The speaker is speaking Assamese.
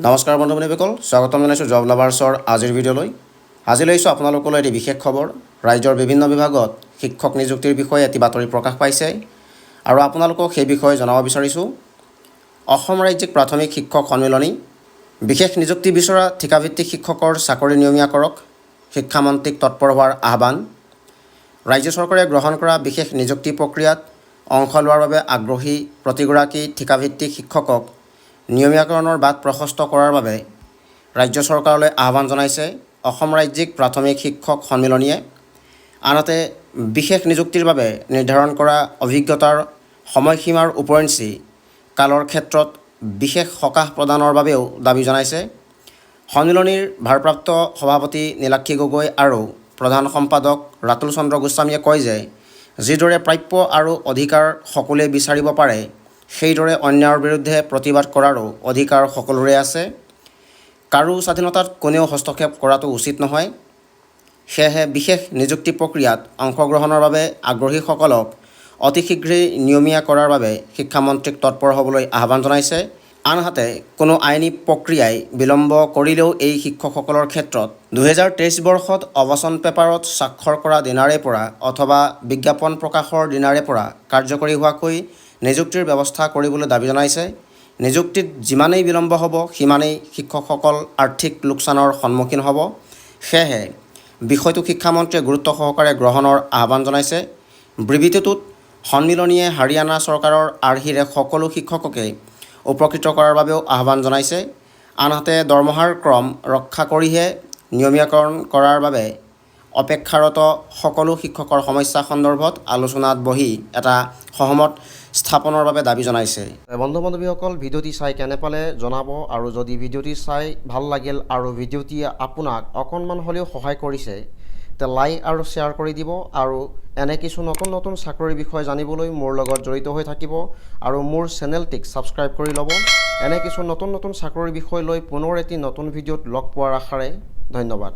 নমস্কাৰ বন্ধু বান্ধৱীসকল, স্বাগতম জনাইছোঁ জব লাভাৰ্ছৰ আজিৰ ভিডিঅ'লৈ। আজি লৈছোঁ আপোনালোকলৈ এটি বিশেষ খবৰ। ৰাজ্যৰ বিভিন্ন বিভাগত শিক্ষক নিযুক্তিৰ বিষয়ে এটি বাতৰি প্ৰকাশ পাইছে আৰু আপোনালোকক সেই বিষয়ে জনাব বিচাৰিছোঁ। অসম ৰাজ্যিক প্ৰাথমিক শিক্ষক সন্মিলনী বিশেষ নিযুক্তি বিচৰা ঠিকাভিত্তিক শিক্ষকৰ চাকৰি নিয়মীয়া কৰক, শিক্ষামন্ত্ৰীক তৎপৰ হোৱাৰ আহ্বান। ৰাজ্য চৰকাৰে গ্ৰহণ কৰা বিশেষ নিযুক্তি প্ৰক্ৰিয়াত অংশ লোৱাৰ বাবে আগ্ৰহী প্ৰতিগৰাকী ঠিকাভিত্তিক শিক্ষকক নিয়মীয়াকৰণৰ বাট প্ৰশস্ত কৰাৰ বাবে ৰাজ্য চৰকাৰলৈ আহ্বান জনাইছে অসম ৰাজ্যিক প্ৰাথমিক শিক্ষক সন্মিলনীয়ে। আনহাতে বিশেষ নিযুক্তিৰ বাবে নিৰ্ধাৰণ কৰা অভিজ্ঞতাৰ সময়সীমাৰ ওপৰঞ্চি কালৰ ক্ষেত্ৰত বিশেষ সকাহ প্ৰদানৰ বাবেও দাবী জনাইছে। সন্মিলনীৰ ভাৰপ্ৰাপ্ত সভাপতি নীলাক্ষী গগৈ আৰু প্ৰধান সম্পাদক ৰাতুল চন্দ্ৰ গোস্বামীয়ে কয় যে যিদৰে প্ৰাপ্য আৰু অধিকাৰ সকলোৱে বিচাৰিব পাৰে, সেইদৰে অন্যায়ৰ বিৰুদ্ধে প্ৰতিবাদ কৰাৰো অধিকাৰ সকলোৰে আছে। কাৰো স্বাধীনতাত কোনেও হস্তক্ষেপ কৰাটো উচিত নহয়। সেয়েহে বিশেষ নিযুক্তি প্ৰক্ৰিয়াত অংশগ্ৰহণৰ বাবে আগ্ৰহীসকলক অতি শীঘ্ৰেই নিয়মীয়া কৰাৰ বাবে শিক্ষামন্ত্ৰীক তৎপৰ হ'বলৈ আহ্বান জনাইছে। আনহাতে কোনো আইনী প্ৰক্ৰিয়াই বিলম্ব কৰিলেও এই শিক্ষকসকলৰ ক্ষেত্ৰত 2023 বৰ্ষত অৱচন পেপাৰত স্বাক্ষৰ কৰা দিনাৰে পৰা অথবা বিজ্ঞাপন প্ৰকাশৰ দিনাৰে পৰা কাৰ্যকৰী হোৱাকৈ নিযুক্তিৰ ব্যৱস্থা কৰিবলৈ দাবী জনাইছে। নিযুক্তিত যিমানেই বিলম্ব হ'ব, সিমানেই শিক্ষকসকল আৰ্থিক লোকচানৰ সন্মুখীন হ'ব। সেয়েহে বিষয়টো শিক্ষামন্ত্ৰীয়ে গুৰুত্ব সহকাৰে গ্ৰহণৰ আহ্বান জনাইছে। বিবৃতিটোত সন্মিলনীয়ে হাৰিয়ানা চৰকাৰৰ আৰ্হিৰে সকলো শিক্ষককে উপকৃত কৰাৰ বাবেও আহ্বান জনাইছে। আনহাতে দৰমহাৰ ক্ৰম ৰক্ষা কৰিহে নিয়মীয়াকৰণ কৰাৰ বাবে অপেক্ষাৰত সকলো শিক্ষকৰ সমস্যা সন্দৰ্ভত আলোচনাত বহি এটা সহমত স্থাপনৰ বাবে দাবী জনাইছে। বন্ধু বান্ধৱীসকল, ভিডিঅ'টি চাই কেনে পালে জনাব আৰু যদি ভিডিঅ'টি চাই ভাল লাগিল আৰু ভিডিঅ'টিয়ে আপোনাক অকণমান হ'লেও সহায় কৰিছে তে লাইক আৰু শ্বেয়াৰ কৰি দিব আৰু এনে কিছু নতুন নতুন চাকৰিৰ বিষয়ে জানিবলৈ মোৰ লগত জড়িত হৈ থাকিব আৰু মোৰ চেনেলটিক ছাবস্ক্ৰাইব কৰি ল'ব। এনে কিছু নতুন নতুন চাকৰিৰ বিষয় লৈ পুনৰ এটি নতুন ভিডিঅ'ত লগ পোৱাৰ আশাৰে ধন্যবাদ।